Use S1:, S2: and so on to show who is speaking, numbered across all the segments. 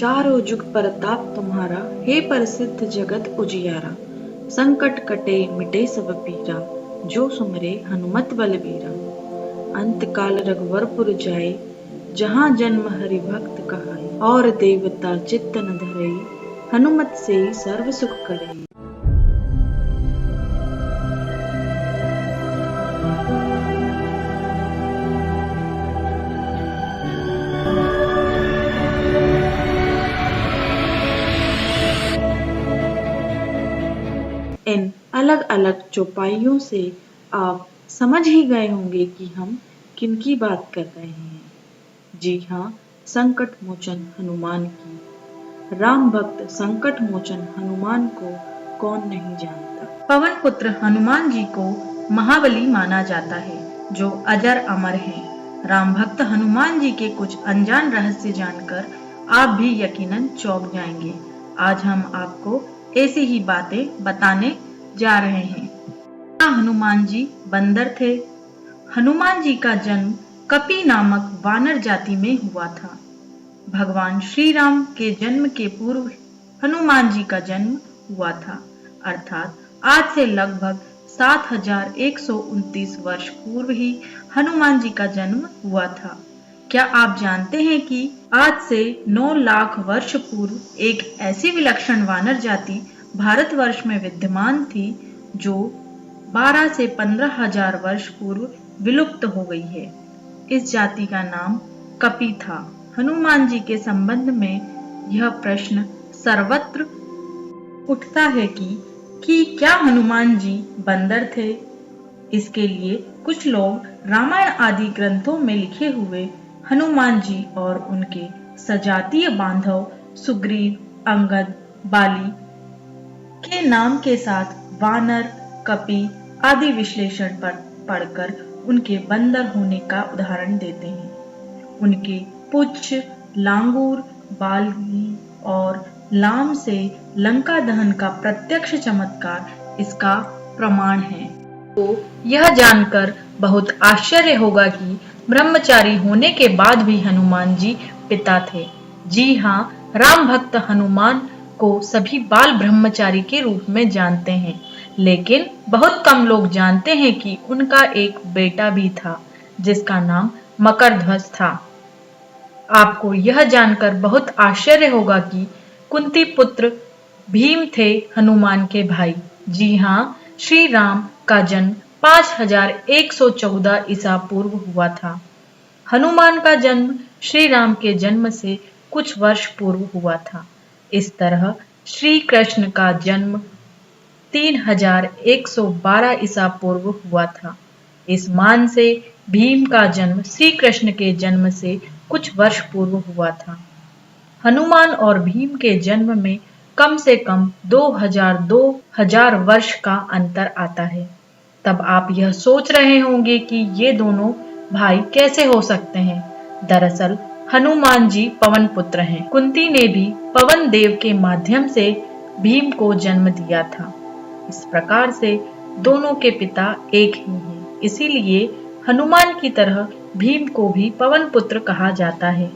S1: चारों जुग परताप तुम्हारा, हे प्रसिद्ध जगत उजियारा। संकट कटे मिटे सब पीरा, जो सुमरे हनुमत बलबीरा। अंत काल रघुवरपुर जाए, जहाँ जन्म हरि भक्त कहाए। और देवता चित्त न धरई, हनुमत से सर्व सुख करई। इन अलग अलग चौपाइयों से आप समझ ही गए होंगे कि हम किनकी बात कर रहे हैं। जी हाँ, संकट मोचन हनुमान की। राम भक्त संकट मोचन हनुमान को कौन नहीं जानता। पवन पुत्र हनुमान जी को महाबली माना जाता है, जो अजर अमर हैं। राम भक्त हनुमान जी के कुछ अनजान रहस्य जानकर आप भी यकीनन चौंक जाएंगे। आज हम आपको ऐसी ही बातें बताने जा रहे हैं। हनुमान जी बंदर थे। हनुमान जी का जन्म कपि नामक वानर जाति में हुआ था। भगवान श्री राम के जन्म के पूर्व हनुमान जी का जन्म हुआ था, अर्थात आज से लगभग 7129 वर्ष पूर्व ही हनुमान जी का जन्म हुआ था। क्या आप जानते हैं कि आज से 9 लाख वर्ष पूर्व एक ऐसी विलक्षण वानर जाति भारतवर्ष में विद्यमान थी, जो 12 से 15 हजार वर्ष पूर्व विलुप्त हो गई है। इस जाति का नाम कपि था। हनुमान जी के संबंध में यह प्रश्न सर्वत्र उठता है कि क्या हनुमान जी बंदर थे। इसके लिए कुछ लोग रामायण आदि ग्रंथों में लिखे हुए हनुमान जी और उनके सजातीय बांधव सुग्रीव, अंगद, बाली के नाम के साथ वानर, कपि आदि विश्लेषण पर पढ़कर उनके बंदर होने का उदाहरण देते हैं। उनके पुच्छ, लांगूर, बाली और लाम से लंका दहन का प्रत्यक्ष चमत्कार इसका प्रमाण है। तो यह जानकर बहुत आश्चर्य होगा कि ब्रह्मचारी होने के बाद भी हनुमान जी पिता थे। जी हाँ, राम भक्त हनुमान को सभी बाल ब्रह्मचारी के रूप में जानते हैं, लेकिन बहुत कम लोग जानते हैं कि उनका एक बेटा भी था, जिसका नाम मकरध्वज था। आपको यह जानकर बहुत आश्चर्य होगा कि कुंती पुत्र भीम थे हनुमान के भाई। जी हाँ, श्री राम का जन्म 5114 ईसा पूर्व हुआ था। हनुमान का जन्म श्री राम के जन्म से कुछ वर्ष पूर्व हुआ था। इस तरह श्री कृष्ण का जन्म 3112 ईसा पूर्व हुआ था। इस मान से भीम का जन्म श्री कृष्ण के जन्म से कुछ वर्ष पूर्व हुआ था। हनुमान और भीम के जन्म में कम से कम 2000 वर्ष का अंतर आता है। तब आप यह सोच रहे होंगे कि ये दोनों भाई कैसे हो सकते हैं। दरअसल हनुमान जी पवन पुत्र हैं। कुंती ने भी पवन देव के माध्यम से भीम को जन्म दिया था। इस प्रकार से दोनों के पिता एक ही हैं। इसीलिए हनुमान की तरह भीम को भी पवन पुत्र कहा जाता है।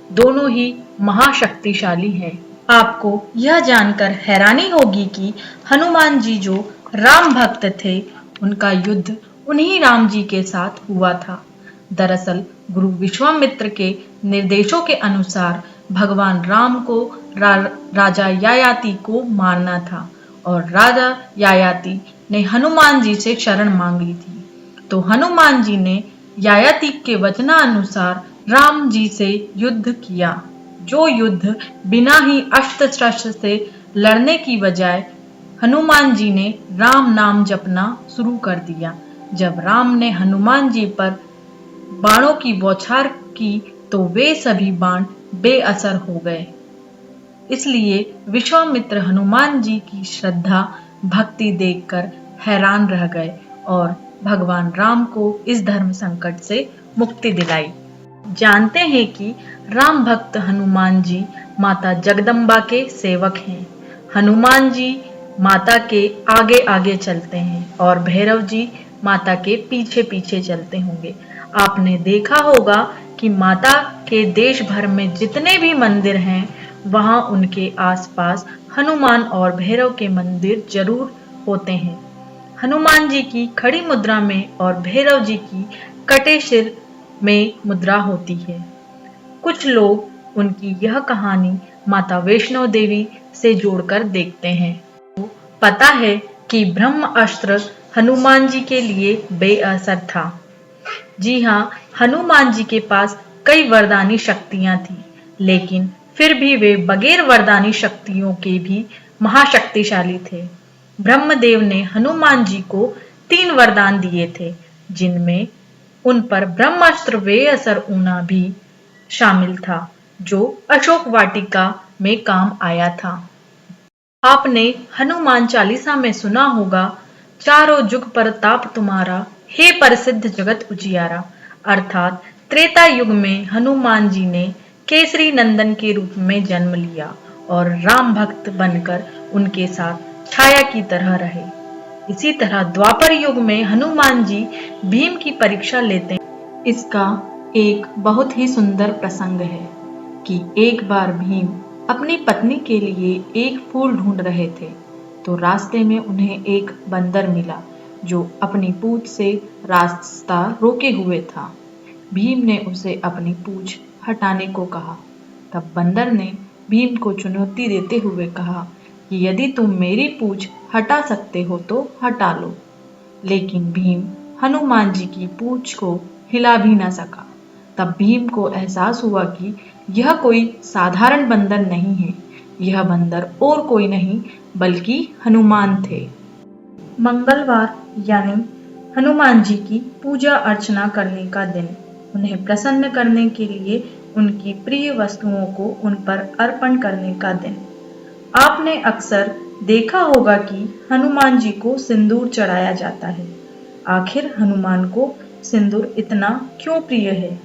S1: दोनों ही महाशक्तिशाली हैं। आपको यह जानकर हैरानी होगी कि हनुमान जी जो राम भक्त थे, उनका युद्ध उन्हीं राम जी के साथ हुआ था। दरअसल गुरु विश्वामित्र के निर्देशों के अनुसार भगवान राम को राजा ययाति को मारना था, और राजा ययाति ने हनुमान जी से शरण मांगी थी। तो हनुमान जी ने ययाति के वचनानुसार राम जी से युद्ध किया, जो युद्ध बिना ही अस्त्र शस्त्र से लड़ने की बजाय हनुमान जी ने राम नाम जपना शुरू कर दिया। जब राम ने हनुमान जी पर बाणों की बौछार की तो वे सभी बाण बेअसर हो गए। इसलिए विश्वामित्र हनुमान जी की श्रद्धा भक्ति देखकर हैरान रह गए और भगवान राम को इस धर्म संकट से मुक्ति दिलाई। जानते हैं कि राम भक्त हनुमान जी माता जगदम्बा के सेवक हैं। हनुमान जी माता के आगे आगे चलते हैं और भैरव जी माता के पीछे पीछे चलते होंगे। आपने देखा होगा कि माता के देश भर में जितने भी मंदिर हैं, वहां उनके आसपास हनुमान और भैरव के मंदिर जरूर होते हैं। हनुमान जी की खड़ी मुद्रा में और भैरव जी की कटे सिर में मुद्रा होती है। कुछ लोग उनकी यह कहानी माता वैष्णो देवी से जोड़कर देखते हैं। पता है कि ब्रह्मास्त्र हनुमान जी के लिए बेअसर था। जी हाँ, हनुमान जी के पास कई वरदानी शक्तियां थी, लेकिन फिर भी वे बगैर वरदानी शक्तियों के भी महाशक्तिशाली थे। ब्रह्मदेव ने हनुमान जी को 3 वरदान दिए थे, जिनमें उन पर ब्रह्मास्त्र बेअसर होना भी शामिल था, जो अशोक वाटिका में काम आया था। आपने हनुमान चालीसा में सुना होगा, चारों जुग परताप तुम्हारा, हे प्रसिद्ध जगत उजियारा। अर्थात त्रेता युग में हनुमान जी ने केसरी नंदन के रूप में जन्म लिया और राम भक्त बनकर उनके साथ छाया की तरह रहे। इसी तरह द्वापर युग में हनुमान जी भीम की परीक्षा लेते हैं। इसका एक बहुत ही सुंदर प्रसंग है कि एक बार भीम अपनी पत्नी के लिए एक फूल ढूंढ रहे थे, तो रास्ते में उन्हें एक बंदर मिला जो अपनी पूंछ से रास्ता रोके हुए था। भीम ने उसे अपनी पूंछ हटाने को कहा। तब बंदर ने भीम को चुनौती देते हुए कहा कि यदि तुम मेरी पूंछ हटा सकते हो तो हटा लो। लेकिन भीम हनुमान जी की पूंछ को हिला भी न सका। तब भीम को एहसास हुआ कि यह कोई साधारण बंदर नहीं है, यह बंदर और कोई नहीं बल्कि हनुमान थे। मंगलवार यानी हनुमान जी की पूजा अर्चना करने का दिन, उन्हें प्रसन्न करने के लिए उनकी प्रिय वस्तुओं को उन पर अर्पण करने का दिन। आपने अक्सर देखा होगा कि हनुमान जी को सिंदूर चढ़ाया जाता है। आखिर हनुमान को सिंदूर इतना क्यों प्रिय है?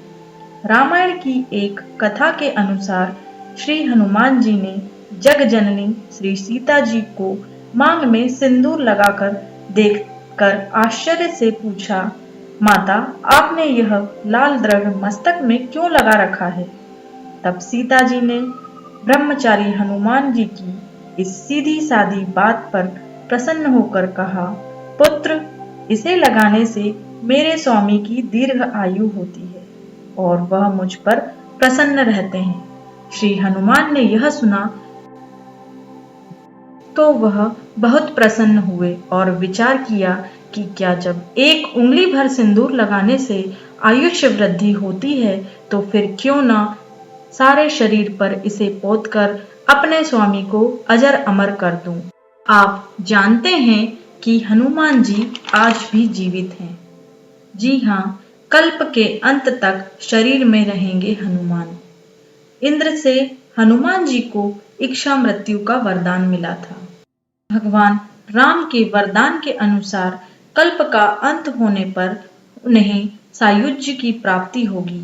S1: रामायण की एक कथा के अनुसार श्री हनुमान जी ने जग जननी श्री सीता जी को मांग में सिंदूर लगाकर देखकर आश्चर्य से पूछा, माता, आपने यह लाल द्रव्य मस्तक में क्यों लगा रखा है? तब सीता जी ने ब्रह्मचारी हनुमान जी की इस सीधी सादी बात पर प्रसन्न होकर कहा, पुत्र, इसे लगाने से मेरे स्वामी की दीर्घ आयु होती है और वह मुझ पर प्रसन्न रहते हैं। श्री हनुमान ने यह सुना तो वह बहुत प्रसन्न हुए और विचार किया कि क्या जब एक उंगली भर सिंदूर लगाने से आयुष्य वृद्धि होती है, तो फिर क्यों ना सारे शरीर पर इसे पोतकर अपने स्वामी को अजर अमर कर दूं। आप जानते हैं कि हनुमान जी आज भी जीवित हैं। जी हाँ, कल्प के अंत तक शरीर में रहेंगे हनुमान। इंद्र से हनुमान जी को इच्छा मृत्यु का वरदान मिला था। भगवान राम के वरदान के अनुसार कल्प का अंत होने पर उन्हें सायुज्य की प्राप्ति होगी।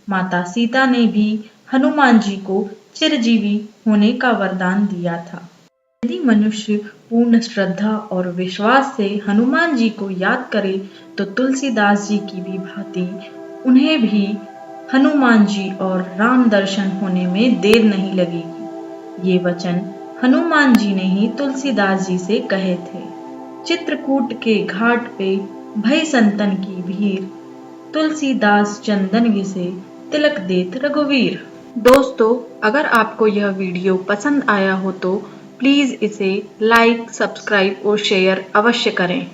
S1: माता सीता ने भी हनुमान जी को चिरजीवी होने का वरदान दिया था। यदि मनुष्य पूर्ण श्रद्धा और विश्वास से हनुमान जी को याद करे, तो तुलसीदास जी की भी भांति उन्हें भी हनुमान जी और राम दर्शन होने में देर नहीं लगेगी। ये वचन हनुमान जी ने ही तुलसीदास जी से कहे थे। चित्रकूट के घाट पे भई संतन की भीड़, तुलसीदास चंदन घिसे तिलक देत रघुवीर। दोस्तों, अगर आपको यह वीडियो पसंद आया हो तो प्लीज़ इसे लाइक, सब्सक्राइब और शेयर अवश्य करें।